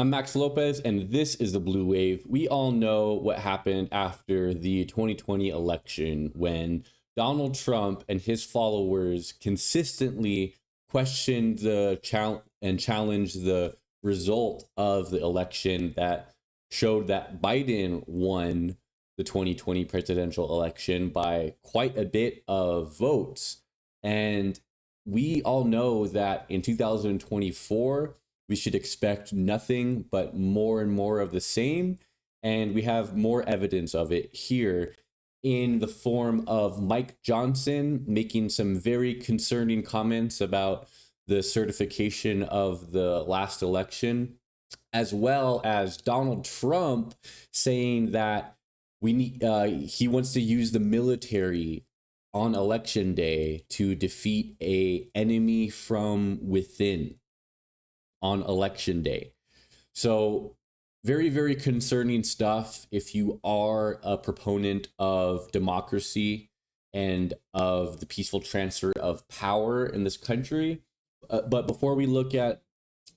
I'm Max Lopez, and this is the Blue Wave. We all know what happened after the 2020 election when Donald Trump and his followers consistently questioned and challenged the result of the election that showed that Biden won the 2020 presidential election by quite a bit of votes. And we all know that in 2024, we should expect nothing but more and more of the same. And we have more evidence of it here in the form of Mike Johnson making some very concerning comments about the certification of the last election, as well as Donald Trump saying that he wants to use the military on election day to defeat an enemy from within on election day. So very, very concerning stuff if you are a proponent of democracy and of the peaceful transfer of power in this country. But before we look at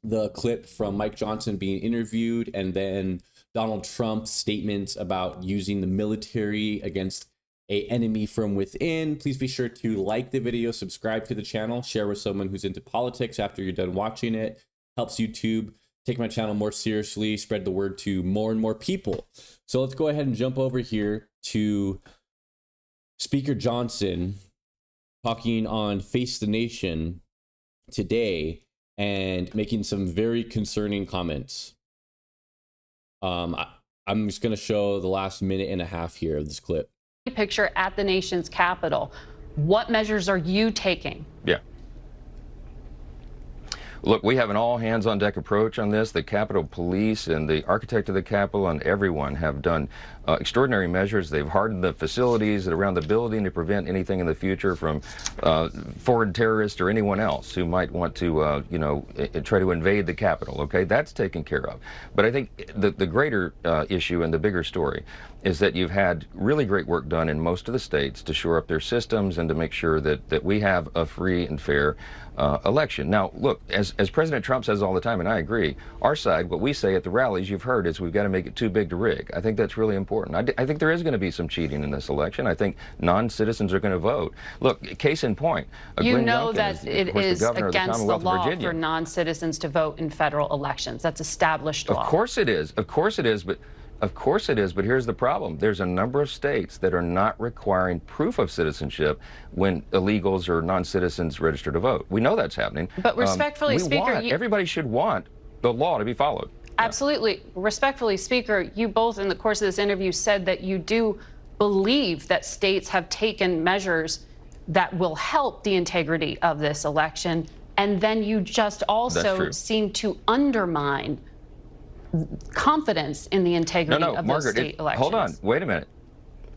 the clip from Mike Johnson being interviewed and then Donald Trump's statements about using the military against an enemy from within, please be sure to like the video, subscribe to the channel, share with someone who's into politics after you're done watching it. Helps YouTube take my channel more seriously, spread the word to more and more people. So let's go ahead and jump over here to Speaker Johnson talking on Face the Nation today and making some very concerning comments. I'm just going to show the last minute and a half here of this clip. Picture at the nation's capital. What measures are you taking? Yeah. Look, we have an all-hands-on-deck approach on this. The Capitol Police and the architect of the Capitol and everyone have done extraordinary measures. They've hardened the facilities around the building to prevent anything in the future from foreign terrorists or anyone else who might want to, try to invade the Capitol. Okay, that's taken care of. But I think the greater issue and the bigger story is that you've had really great work done in most of the states to shore up their systems and to make sure that we have a free and fair election. Now, look, as President Trump says all the time, and I agree, our side, what we say at the rallies, you've heard, is we've got to make it too big to rig. I think that's really important. I think there is going to be some cheating in this election. I think non-citizens are going to vote. Look, case in point, you Glenn know Duncan that it is against the law for non-citizens to vote in federal elections. That's established law. Of course it is. Of course it is. But of course it is, but here's the problem. There's a number of states that are not requiring proof of citizenship when illegals or non-citizens register to vote. We know that's happening. But respectfully, Speaker, everybody should want the law to be followed. Absolutely. Respectfully, Speaker, you both in the course of this interview said that you do believe that states have taken measures that will help the integrity of this election. And then you just also seem to undermine confidence in the integrity of those state elections. Hold on. Wait a minute.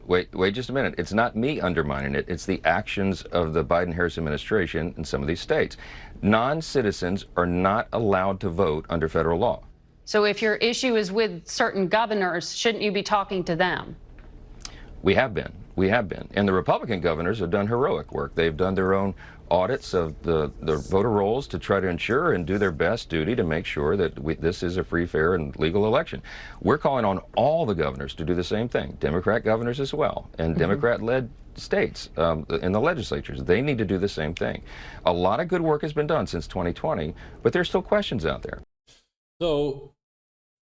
Wait just a minute. It's not me undermining it. It's the actions of the Biden-Harris administration in some of these states. Non-citizens are not allowed to vote under federal law. So if your issue is with certain governors, shouldn't you be talking to them? We have been. We have been. And the Republican governors have done heroic work. They've done their own audits of the voter rolls to try to ensure and do their best duty to make sure that this is a free, fair, and legal election. We're calling on all the governors to do the same thing, Democrat governors as well, and Democrat-led states in the legislatures. They need to do the same thing. A lot of good work has been done since 2020, but there's still questions out there. So,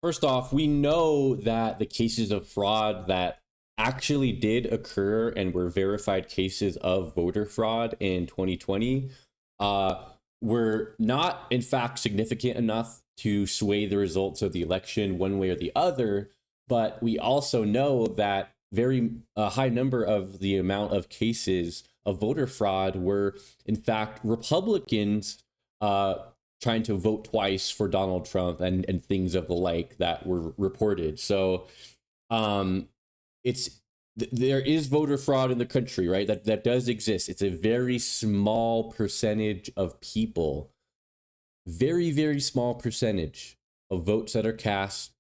first off, we know that the cases of fraud that actually did occur and were verified cases of voter fraud in 2020 were not, in fact, significant enough to sway the results of the election one way or the other. But we also know that a high number of the amount of cases of voter fraud were, in fact, Republicans trying to vote twice for Donald Trump and things of the like that were reported. So there is voter fraud in the country, right? That does exist. It's a very small percentage of people, very, very small percentage of votes that are cast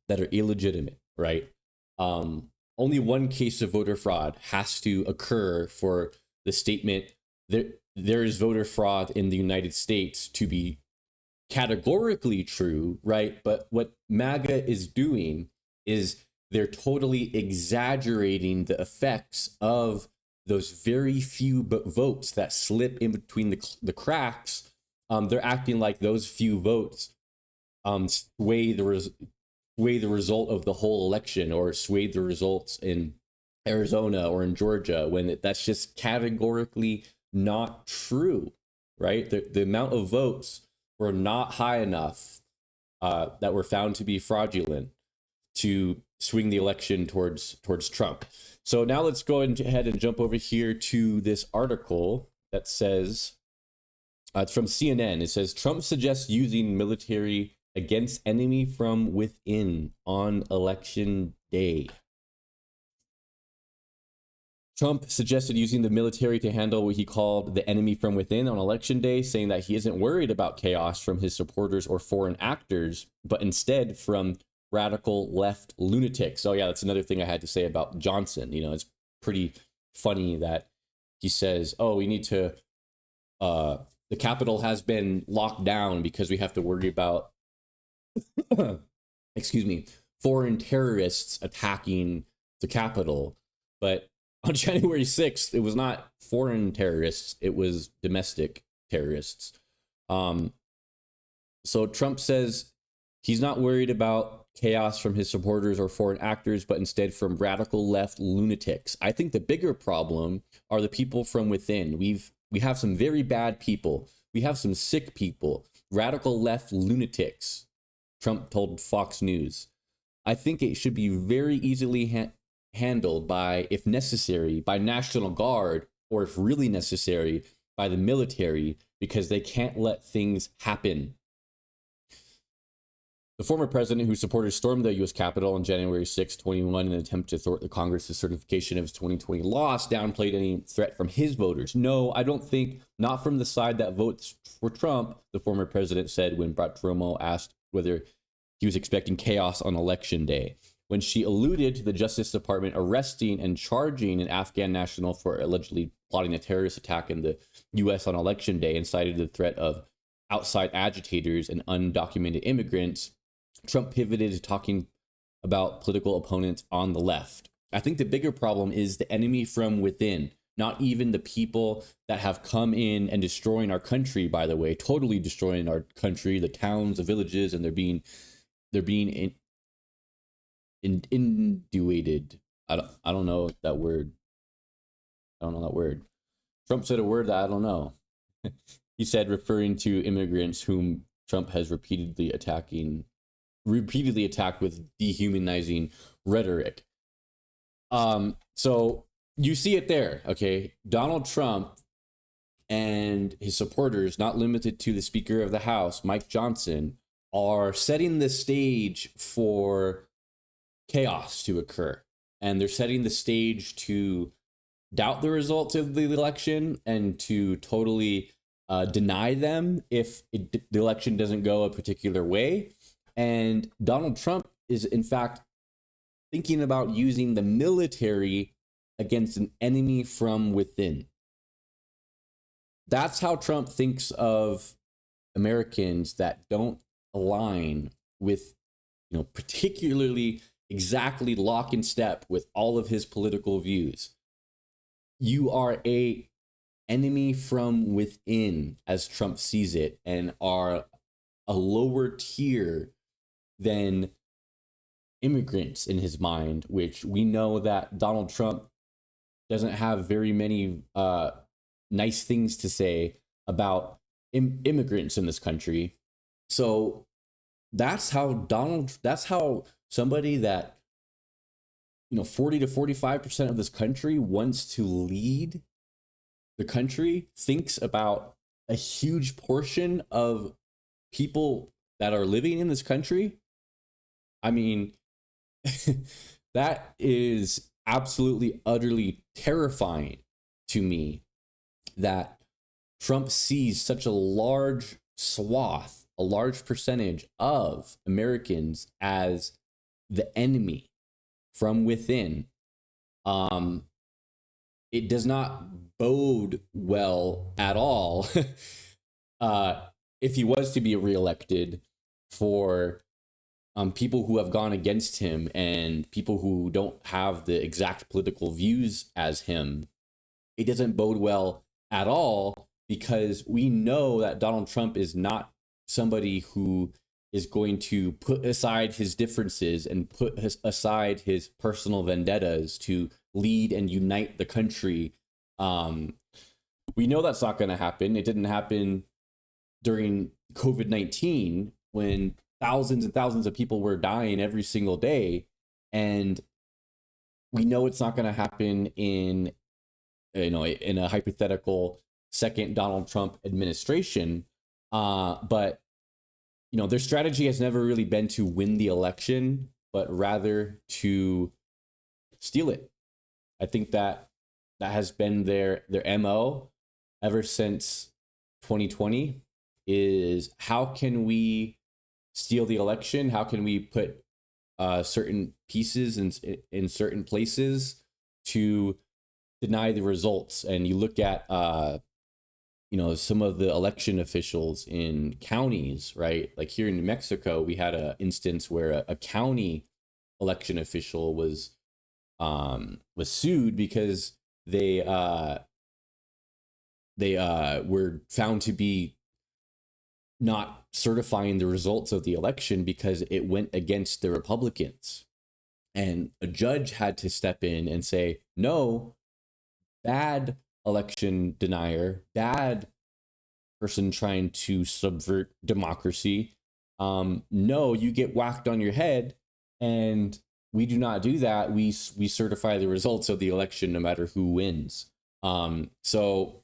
that are illegitimate, right? Only one case of voter fraud has to occur for the statement that there is voter fraud in the United States to be categorically true, right? But what MAGA is doing is they're totally exaggerating the effects of those very few votes that slip in between the cracks. They're acting like those few votes sway the result of the whole election, or sway the results in Arizona or in Georgia, when that's just categorically not true, right? The amount of votes were not high enough that were found to be fraudulent to swing the election towards Trump. So now let's go ahead and jump over here to this article that says, it's from CNN. It says, Trump suggests using military against enemy from within on election day. Trump suggested using the military to handle what he called the enemy from within on election day, saying that he isn't worried about chaos from his supporters or foreign actors, but instead from radical left lunatics. So yeah, that's another thing I had to say about Johnson. You know, it's pretty funny that he says, oh, we need to, the Capitol has been locked down because we have to worry about, excuse me, foreign terrorists attacking the Capitol. But on January 6th, it was not foreign terrorists, it was domestic terrorists. So Trump says he's not worried about chaos from his supporters or foreign actors, but instead from radical left lunatics. I think the bigger problem are the people from within. We have some very bad people. We have some sick people, radical left lunatics, Trump told Fox News. I think it should be very easily handled by, if necessary, by National Guard, or if really necessary, by the military, because they can't let things happen. The former president, whose supporters stormed the U.S. Capitol on January 6, 2021 in an attempt to thwart the Congress's certification of his 2020 loss, downplayed any threat from his voters. No, I don't think, not from the side that votes for Trump, the former president said when Brett Romo asked whether he was expecting chaos on election day, when she alluded to the Justice Department arresting and charging an Afghan national for allegedly plotting a terrorist attack in the U.S. on election day, and cited the threat of outside agitators and undocumented immigrants. Trump pivoted to talking about political opponents on the left. I think the bigger problem is the enemy from within, not even the people that have come in and destroying our country, by the way, totally destroying our country, the towns, the villages, and they're being induated. I don't know that word. I don't know that word. Trump said a word that I don't know. He said, referring to immigrants whom Trump has repeatedly attacked with dehumanizing rhetoric. So you see it there, okay? Donald Trump and his supporters, not limited to the Speaker of the House, Mike Johnson, are setting the stage for chaos to occur. And they're setting the stage to doubt the results of the election and to totally deny them if the election doesn't go a particular way. And Donald Trump is, in fact, thinking about using the military against an enemy from within. That's how Trump thinks of Americans that don't align with, particularly exactly lock in step with all of his political views. You are a enemy from within, as Trump sees it, and are a lower tier than immigrants in his mind, which we know that Donald Trump doesn't have very many nice things to say about immigrants in this country. So that's how somebody that 40 to 45% of this country wants to lead the country thinks about a huge portion of people that are living in this country. I mean, that is absolutely, utterly terrifying to me, that Trump sees such a large swath, a large percentage of Americans as the enemy from within. It does not bode well at all if he was to be reelected, for people who have gone against him and people who don't have the exact political views as him, it doesn't bode well at all, because we know that Donald Trump is not somebody who is going to put aside his differences and put aside his personal vendettas to lead and unite the country. We know that's not going to happen. It didn't happen during COVID-19, when thousands and thousands of people were dying every single day. And we know it's not going to happen in, in a hypothetical second Donald Trump administration. But, their strategy has never really been to win the election, but rather to steal it. I think that has been their MO ever since 2020, is how can we steal the election? How can we put certain pieces in certain places to deny the results? And you look at some of the election officials in counties, right? Like here in New Mexico, we had an instance where a county election official was sued because they were found to be not certifying the results of the election because it went against the Republicans. And a judge had to step in and say, no, bad election denier, bad person trying to subvert democracy. No, you get whacked on your head, and we do not do that. We certify the results of the election no matter who wins. So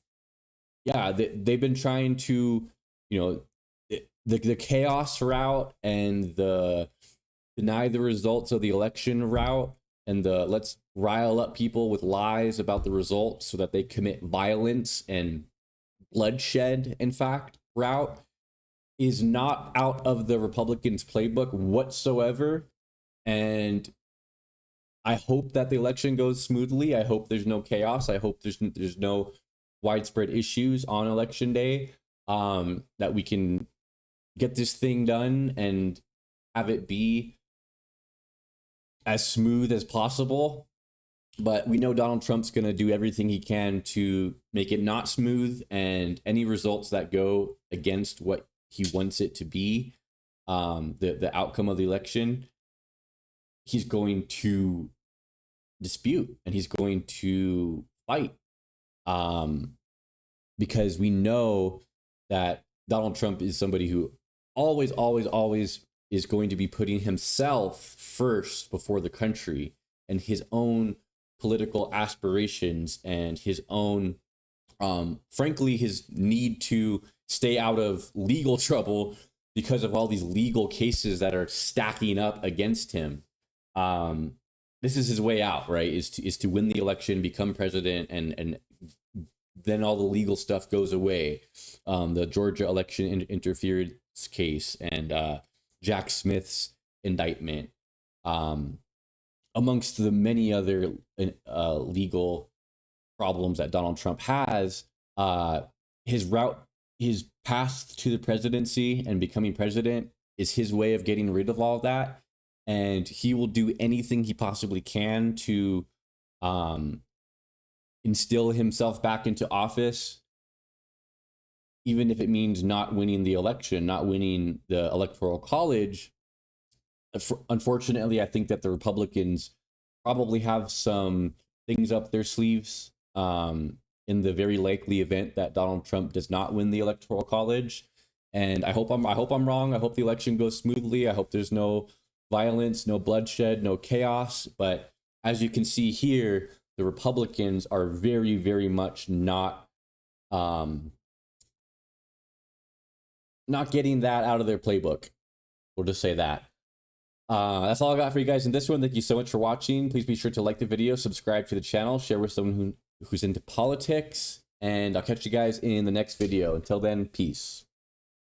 yeah, they've been trying to, the chaos route and the deny the results of the election route and the let's rile up people with lies about the results so that they commit violence and bloodshed, in fact, route is not out of the Republicans' playbook whatsoever. And I hope that the election goes smoothly. I hope there's no chaos. I hope there's no widespread issues on election day, that we can get this thing done and have it be as smooth as possible. But we know Donald Trump's going to do everything he can to make it not smooth, and any results that go against what he wants it to be, the outcome of the election, he's going to dispute and he's going to fight, because we know that Donald Trump is somebody who always is going to be putting himself first before the country and his own political aspirations and his own, frankly, his need to stay out of legal trouble because of all these legal cases that are stacking up against him. This is his way out, right? Is to win the election, become president, and then all the legal stuff goes away. The Georgia election interference case and Jack Smith's indictment, amongst the many other legal problems that Donald Trump has. His path to the presidency and becoming president is his way of getting rid of all that. And he will do anything he possibly can to instill himself back into office, even if it means not winning the election, not winning the Electoral College. Unfortunately, I think that the Republicans probably have some things up their sleeves in the very likely event that Donald Trump does not win the Electoral College. And I hope I'm wrong. I hope the election goes smoothly. I hope there's no violence, no bloodshed, no chaos. But as you can see here, the Republicans are very, very much not getting that out of their playbook. We'll just say that. That's all I got for you guys in this one. Thank you so much for watching. Please be sure to like the video, subscribe to the channel, share with someone who's into politics, and I'll catch you guys in the next video. Until then, peace.